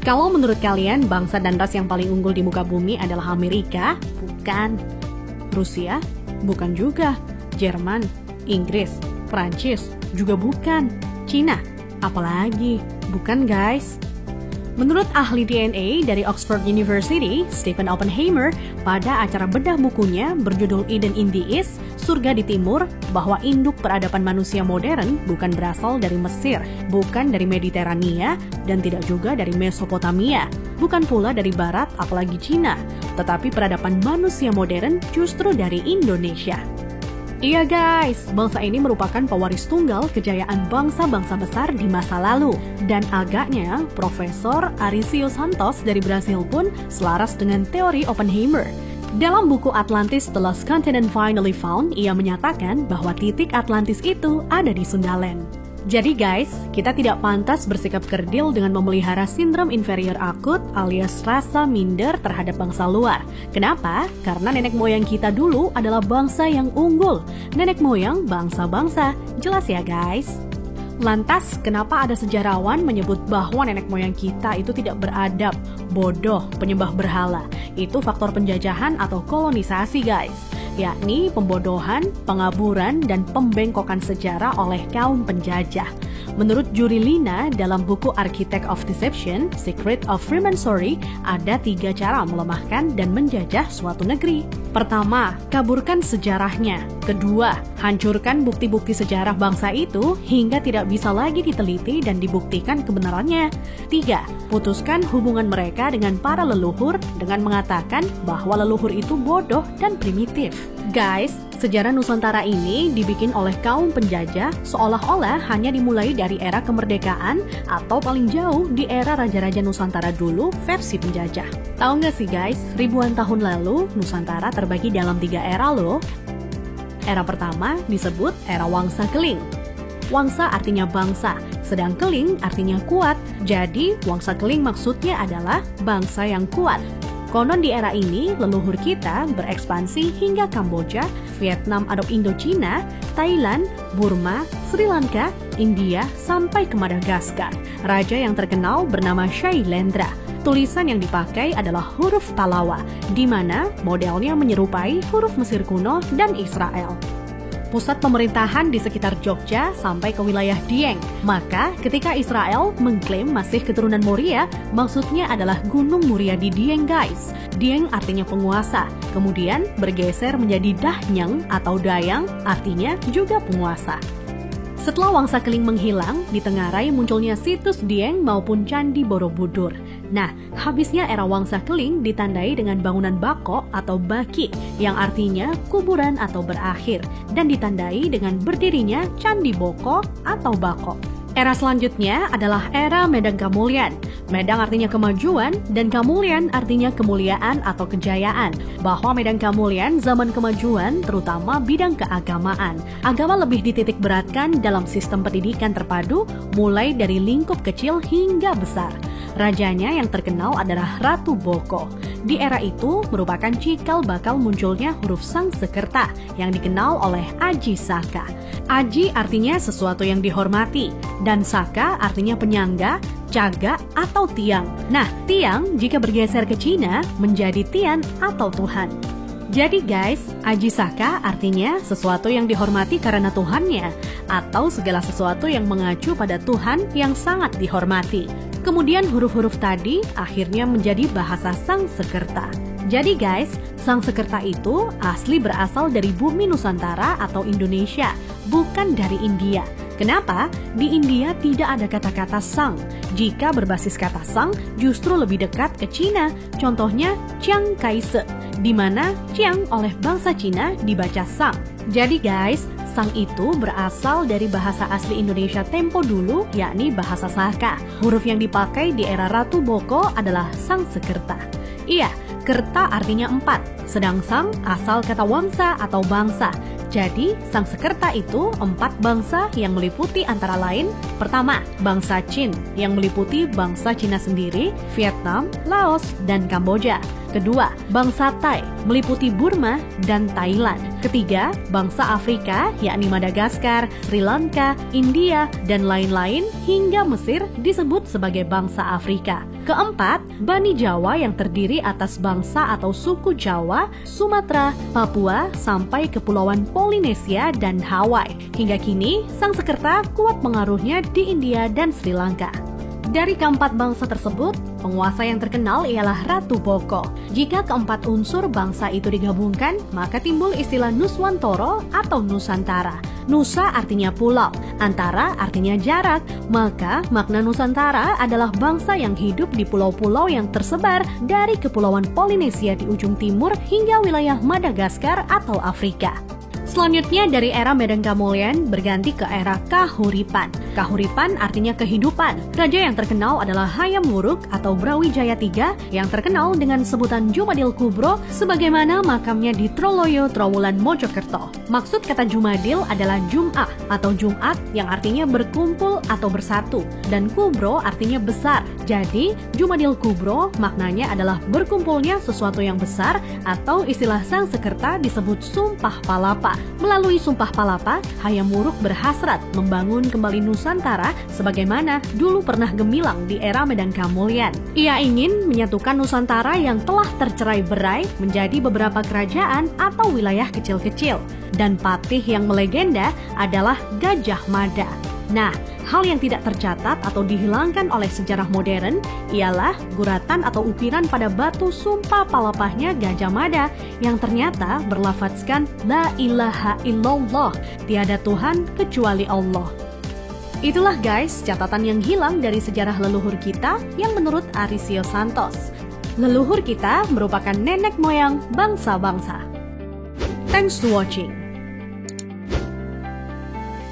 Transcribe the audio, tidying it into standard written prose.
Kalau menurut kalian bangsa dan ras yang paling unggul di muka bumi adalah Amerika? Bukan. Rusia? Bukan juga. Jerman? Inggris? Prancis? Juga bukan. Cina? Apalagi? Bukan guys. Menurut ahli DNA dari Oxford University, Stephen Oppenheimer, pada acara bedah bukunya berjudul Eden in the East, Surga di Timur, bahwa induk peradaban manusia modern bukan berasal dari Mesir, bukan dari Mediterania, dan tidak juga dari Mesopotamia, bukan pula dari Barat apalagi Cina, tetapi peradaban manusia modern justru dari Indonesia. Iya guys, bangsa ini merupakan pewaris tunggal kejayaan bangsa-bangsa besar di masa lalu. Dan agaknya, Profesor Arício Santos dari Brasil pun selaras dengan teori Oppenheimer. Dalam buku Atlantis The Lost Continent Finally Found, ia menyatakan bahwa titik Atlantis itu ada di Sundaland. Jadi guys, kita tidak pantas bersikap kerdil dengan memelihara sindrom inferior akut alias rasa minder terhadap bangsa luar. Kenapa? Karena nenek moyang kita dulu adalah bangsa yang unggul. Nenek moyang bangsa-bangsa. Jelas ya guys? Lantas, kenapa ada sejarawan menyebut bahwa nenek moyang kita itu tidak beradab, bodoh, penyembah berhala? Itu faktor penjajahan atau kolonisasi guys. Yakni pembodohan, pengaburan, dan pembengkokan sejarah oleh kaum penjajah. Menurut Juri Lina dalam buku Architect of Deception, Secret of Freemasonry, ada 3 cara melemahkan dan menjajah suatu negeri. Pertama, kaburkan sejarahnya. Kedua, hancurkan bukti-bukti sejarah bangsa itu hingga tidak bisa lagi diteliti dan dibuktikan kebenarannya. 3, putuskan hubungan mereka dengan para leluhur dengan mengatakan bahwa leluhur itu bodoh dan primitif. Guys, sejarah Nusantara ini dibikin oleh kaum penjajah seolah-olah hanya dimulai dari era kemerdekaan atau paling jauh di era Raja-Raja Nusantara dulu versi penjajah. Tahu nggak sih guys, ribuan tahun lalu Nusantara terbagi dalam 3 era loh. Era pertama disebut era Wangsa Keling. Wangsa artinya bangsa, sedang Keling artinya kuat. Jadi Wangsa Keling maksudnya adalah bangsa yang kuat. Konon di era ini, leluhur kita berekspansi hingga Kamboja, Vietnam atau Indochina, Thailand, Burma, Sri Lanka, India, sampai ke Madagaskar. Raja yang terkenal bernama Shailendra. Tulisan yang dipakai adalah huruf Talawa, di mana modelnya menyerupai huruf Mesir kuno dan Israel. Pusat pemerintahan di sekitar Jogja sampai ke wilayah Dieng. Maka ketika Israel mengklaim masih keturunan Moria, maksudnya adalah Gunung Muria di Dieng guys. Dieng artinya penguasa, kemudian bergeser menjadi Dahnyang atau Dayang, artinya juga penguasa. Setelah Wangsa Keling menghilang, ditengarai munculnya situs Dieng maupun Candi Borobudur. Nah, habisnya era Wangsa Keling ditandai dengan bangunan Bako atau Baki, yang artinya kuburan atau berakhir, dan ditandai dengan berdirinya Candi Boko atau Bako. Era selanjutnya adalah era Medang Kamulyan. Medang artinya kemajuan dan Kamulyan artinya kemuliaan atau kejayaan. Bahwa Medang Kamulyan zaman kemajuan terutama bidang keagamaan. Agama lebih dititik beratkan dalam sistem pendidikan terpadu mulai dari lingkup kecil hingga besar. Rajanya yang terkenal adalah Ratu Boko. Di era itu merupakan cikal bakal munculnya huruf Sangsekerta yang dikenal oleh Aji Saka. Aji artinya sesuatu yang dihormati dan Saka artinya penyangga, caga atau tiang. Nah, tiang jika bergeser ke Cina menjadi tian atau Tuhan. Jadi guys, Aji Saka artinya sesuatu yang dihormati karena Tuhannya atau segala sesuatu yang mengacu pada Tuhan yang sangat dihormati. Kemudian huruf-huruf tadi akhirnya menjadi bahasa Sangsekerta. Jadi guys, Sangsekerta itu asli berasal dari bumi Nusantara atau Indonesia, bukan dari India. Kenapa? Di India tidak ada kata-kata sang. Jika berbasis kata sang, justru lebih dekat ke Cina. Contohnya Chiang Kai-shek, di mana Chiang oleh bangsa Cina dibaca sang. Jadi guys, sang itu berasal dari bahasa asli Indonesia tempo dulu, yakni bahasa Saka. Huruf yang dipakai di era Ratu Boko adalah Sangsekerta. Iya, kerta artinya 4, sedang sang asal kata wangsa atau bangsa. Jadi, Sangsekerta itu 4 bangsa yang meliputi antara lain, pertama, bangsa Qin yang meliputi bangsa Cina sendiri, Vietnam, Laos, dan Kamboja. Kedua, bangsa Thai meliputi Burma dan Thailand. Ketiga, bangsa Afrika, yakni Madagaskar, Sri Lanka, India, dan lain-lain hingga Mesir disebut sebagai bangsa Afrika. Keempat, Bani Jawa yang terdiri atas bangsa atau suku Jawa, Sumatera, Papua, sampai Kepulauan Polinesia dan Hawaii. Hingga kini, Sangsekerta kuat pengaruhnya di India dan Sri Lanka. Dari keempat bangsa tersebut, penguasa yang terkenal ialah Ratu Boko. Jika keempat unsur bangsa itu digabungkan, maka timbul istilah Nuswantara atau Nusantara. Nusa artinya pulau, antara artinya jarak, maka makna Nusantara adalah bangsa yang hidup di pulau-pulau yang tersebar dari Kepulauan Polinesia di ujung timur hingga wilayah Madagaskar atau Afrika. Selanjutnya dari era Medan Kamulyan berganti ke era Kahuripan. Kahuripan artinya kehidupan. Raja yang terkenal adalah Hayam Wuruk atau Brawijaya III yang terkenal dengan sebutan Jumadil Kubro sebagaimana makamnya di Troloyo, Trowulan, Mojokerto. Maksud kata Jumadil adalah Jum'ah atau Jumat yang artinya berkumpul atau bersatu dan Kubro artinya besar. Jadi Jumadil Kubro maknanya adalah berkumpulnya sesuatu yang besar atau istilah Sangsekerta disebut Sumpah Palapa. Melalui Sumpah Palapa, Hayam Wuruk berhasrat membangun kembali Nusantara sebagaimana dulu pernah gemilang di era Medan Kamulyan. Ia ingin menyatukan Nusantara yang telah tercerai-berai menjadi beberapa kerajaan atau wilayah kecil-kecil. Dan patih yang melegenda adalah Gajah Mada. Nah, hal yang tidak tercatat atau dihilangkan oleh sejarah modern ialah guratan atau ukiran pada batu sumpah palapahnya Gajah Mada yang ternyata berlafadzkan La ilaha illallah, tiada Tuhan kecuali Allah. Itulah guys catatan yang hilang dari sejarah leluhur kita yang menurut Arisio Santos. Leluhur kita merupakan nenek moyang bangsa-bangsa. Thanks to watching.